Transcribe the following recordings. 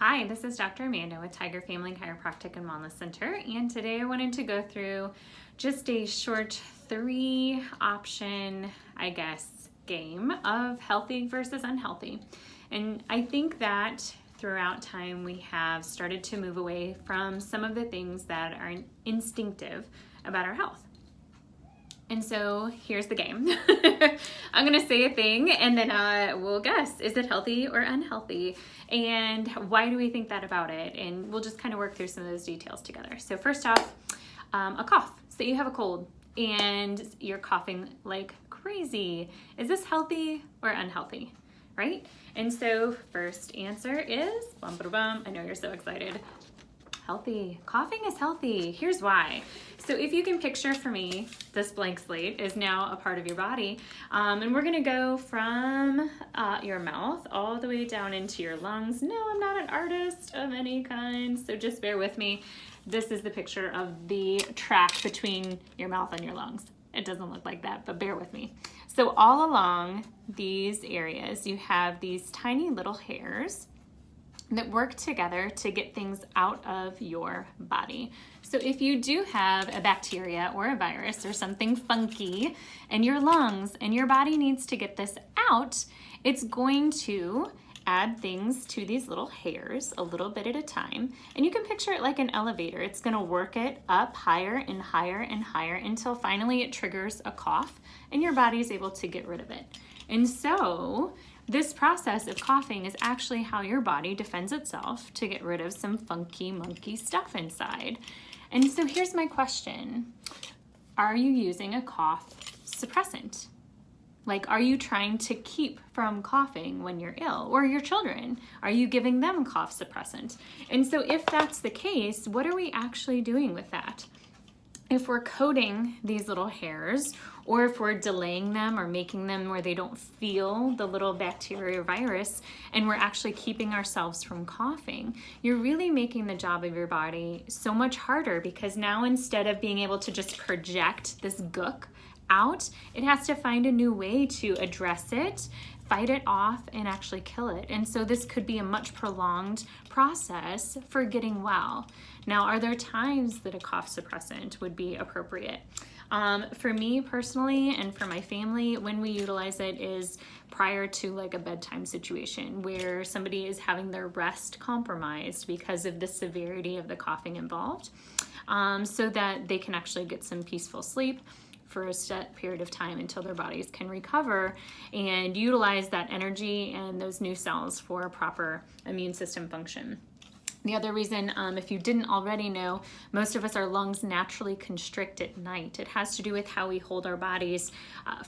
Hi, this is Dr. Amanda with Tiger Family Chiropractic and Wellness Center, and today I wanted to go through just a short 3-option, game of healthy versus unhealthy. And I think that throughout time we have started to move away from some of the things that are instinctive about our health. And so here's the game. I'm gonna say a thing and then we'll guess, is it healthy or unhealthy? And why do we think that about it? And we'll just kind of work through some of those details together. So first off, a cough. Say you have a cold and you're coughing like crazy. Is this healthy or unhealthy, right? And so first answer is, I know you're so excited, healthy. Coughing is healthy. Here's why. So if you can picture for me, this blank slate is now a part of your body. And we're gonna go from your mouth all the way down into your lungs. No, I'm not an artist of any kind, so just bear with me. This is the picture of the track between your mouth and your lungs. It doesn't look like that, but bear with me. So all along these areas, you have these tiny little hairs that work together to get things out of your body. So if you do have a bacteria or a virus or something funky in your lungs and your body needs to get this out, it's going to add things to these little hairs a little bit at a time. And you can picture it like an elevator. It's going to work it up higher and higher and higher until finally it triggers a cough and your body is able to get rid of it. And so this process of coughing is actually how your body defends itself to get rid of some funky monkey stuff inside. And so here's my question. Are you using a cough suppressant? Like, are you trying to keep from coughing when you're ill? Or your children, are you giving them cough suppressant? And so if that's the case, what are we actually doing with that? If we're coating these little hairs, or if we're delaying them or making them where they don't feel the little bacteria or virus, and we're actually keeping ourselves from coughing, you're really making the job of your body so much harder, because now instead of being able to just project this gook out, it has to find a new way to address it, fight it off, and actually kill it. And so this could be a much prolonged process for getting well. Now, are there times that a cough suppressant would be appropriate? For me personally and for my family, when we utilize it is prior to like a bedtime situation where somebody is having their rest compromised because of the severity of the coughing involved, so that they can actually get some peaceful sleep for a set period of time until their bodies can recover and utilize that energy and those new cells for proper immune system function. The other reason, if you didn't already know, most of us, our lungs naturally constrict at night. It has to do with how we hold our bodies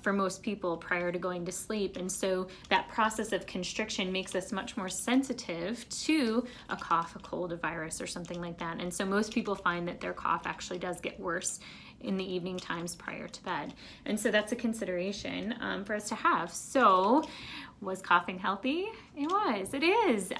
for most people prior to going to sleep. And so that process of constriction makes us much more sensitive to a cough, a cold, a virus, or something like that. And so most people find that their cough actually does get worse in the evening times prior to bed. And so that's a consideration for us to have. So was coughing healthy? It was, it is.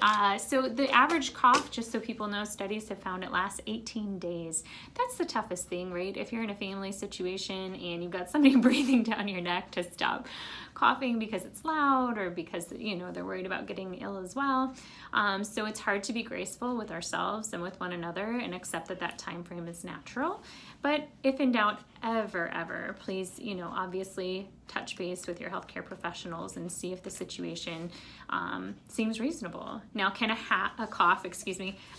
So the average cough, just so people know, studies have found it lasts 18 days. That's the toughest thing, right? If you're in a family situation and you've got somebody breathing down your neck to stop coughing because it's loud or because, they're worried about getting ill as well. So it's hard to be graceful with ourselves and with one another and accept that that time frame is natural. But if in doubt, ever, please, obviously touch base with your healthcare professionals and see if the situation seems reasonable. Now, can a cough,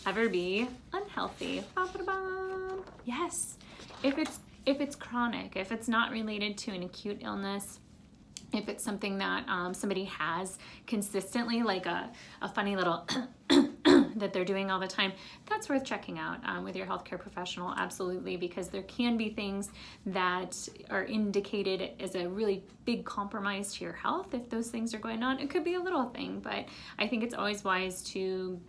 ever be unhealthy? Yes, if it's chronic, if it's not related to an acute illness, if it's something that somebody has consistently, like a funny little that they're doing all the time, that's worth checking out with your healthcare professional, absolutely, because there can be things that are indicated as a really big compromise to your health if those things are going on. It could be a little thing, but I think it's always wise to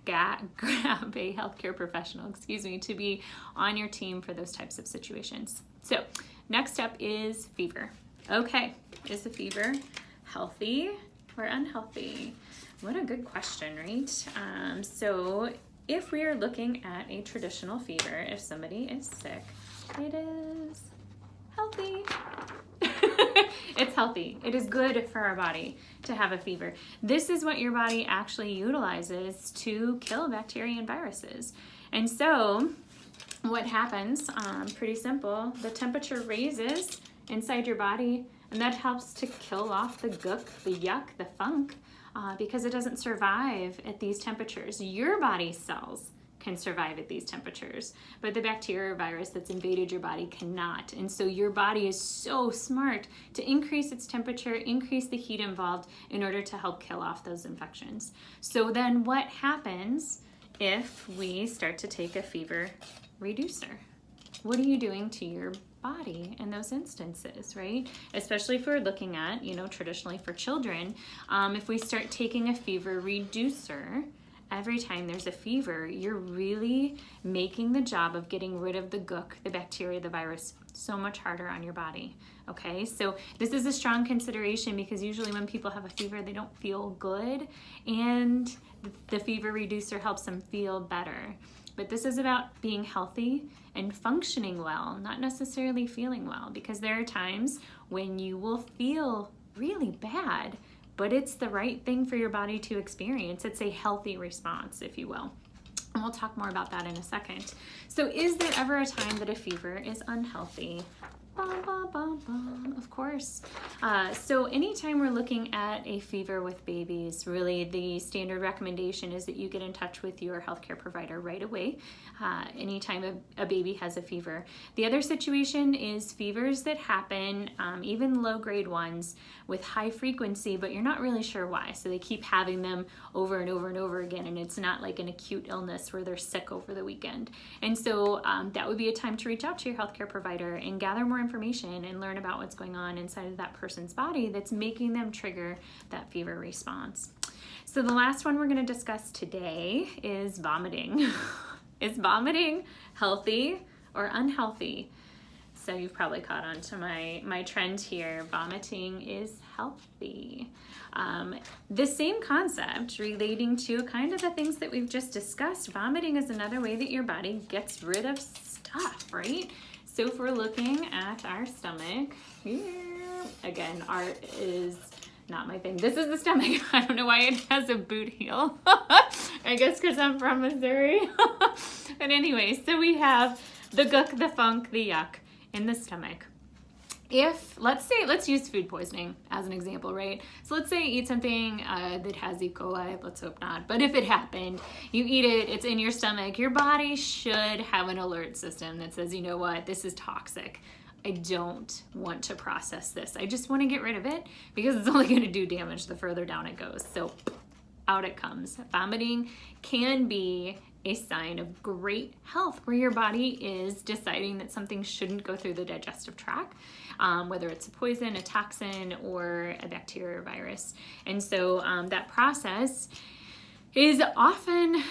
grab a healthcare professional, to be on your team for those types of situations. So next up is fever. Okay, is the fever healthy or unhealthy? What a good question, right? So if we are looking at a traditional fever, if somebody is sick, it is healthy. It's healthy. It is good for our body to have a fever. This is what your body actually utilizes to kill bacteria and viruses. And so what happens, pretty simple, the temperature raises inside your body, and that helps to kill off the gook, the yuck, the funk, because it doesn't survive at these temperatures. Your body's cells can survive at these temperatures, but the bacteria or virus that's invaded your body cannot. And so your body is so smart to increase its temperature, increase the heat involved in order to help kill off those infections. So then what happens if we start to take a fever reducer? What are you doing to your body in those instances, right? Especially if we're looking at, traditionally for children, if we start taking a fever reducer, every time there's a fever, you're really making the job of getting rid of the gook, the bacteria, the virus, so much harder on your body. Okay, so this is a strong consideration because usually when people have a fever, they don't feel good, and the fever reducer helps them feel better. But this is about being healthy and functioning well, not necessarily feeling well, because there are times when you will feel really bad, but it's the right thing for your body to experience. It's a healthy response, if you will. And we'll talk more about that in a second. So is there ever a time that a fever is unhealthy? Of course. So anytime we're looking at a fever with babies, really the standard recommendation is that you get in touch with your healthcare provider right away. Anytime a baby has a fever. The other situation is fevers that happen, even low-grade ones, with high frequency, but you're not really sure why. So they keep having them over and over and over again, and it's not like an acute illness where they're sick over the weekend. And so that would be a time to reach out to your healthcare provider and gather more information and learn about what's going on inside of that person's body that's making them trigger that fever response. So the last one we're going to discuss today is vomiting. Is vomiting healthy or unhealthy? So you've probably caught on to my trend here. Vomiting is healthy. The same concept relating to kind of the things that we've just discussed. Vomiting is another way that your body gets rid of stuff, right? So if we're looking at our stomach, here, again, art is not my thing. This is the stomach. I don't know why it has a boot heel. I guess because I'm from Missouri. But anyway, so we have the gook, the funk, the yuck in the stomach. If, let's use food poisoning as an example, right? So let's say you eat something that has E. coli, let's hope not, but if it happened, you eat it, it's in your stomach, your body should have an alert system that says, you know what, this is toxic. I don't want to process this. I just want to get rid of it because it's only going to do damage the further down it goes. So out it comes. Vomiting can be a sign of great health where your body is deciding that something shouldn't go through the digestive tract, whether it's a poison, a toxin, or a bacteria or virus. And so that process is often,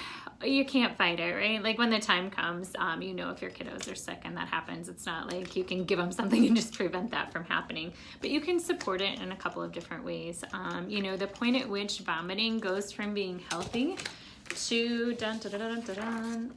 you can't fight it, right? Like when the time comes, if your kiddos are sick and that happens, it's not like you can give them something and just prevent that from happening, but you can support it in a couple of different ways. The point at which vomiting goes from being healthy to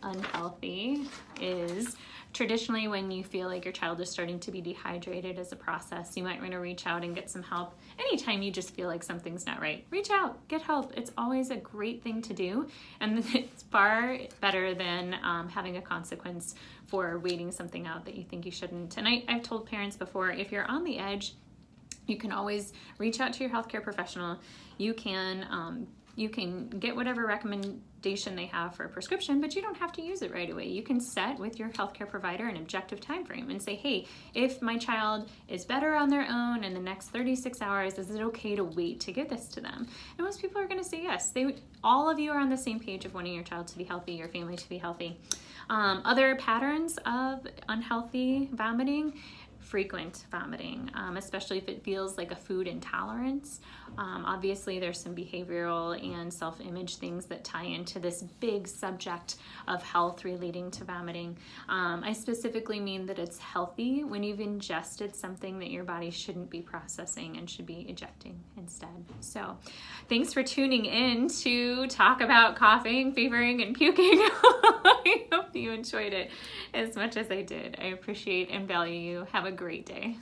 unhealthy is traditionally when you feel like your child is starting to be dehydrated as a process. You might want to reach out and get some help. Anytime you just feel like something's not right, reach out, get help. It's always a great thing to do, and it's far better than having a consequence for waiting something out that you think you shouldn't. And I've told parents before, if you're on the edge, you can always reach out to your healthcare professional. You can get whatever recommendation they have for a prescription, but you don't have to use it right away. You can set with your healthcare provider an objective time frame and say, hey, if my child is better on their own in the next 36 hours, is it okay to wait to give this to them? And most people are going to say yes. All of you are on the same page of wanting your child to be healthy, your family to be healthy. Other patterns of unhealthy vomiting, frequent vomiting, especially if it feels like a food intolerance. Obviously, there's some behavioral and self-image things that tie into this big subject of health relating to vomiting. I specifically mean that it's healthy when you've ingested something that your body shouldn't be processing and should be ejecting instead. So thanks for tuning in to talk about coughing, fevering, and puking. I hope you enjoyed it as much as I did. I appreciate and value you. Have a great day.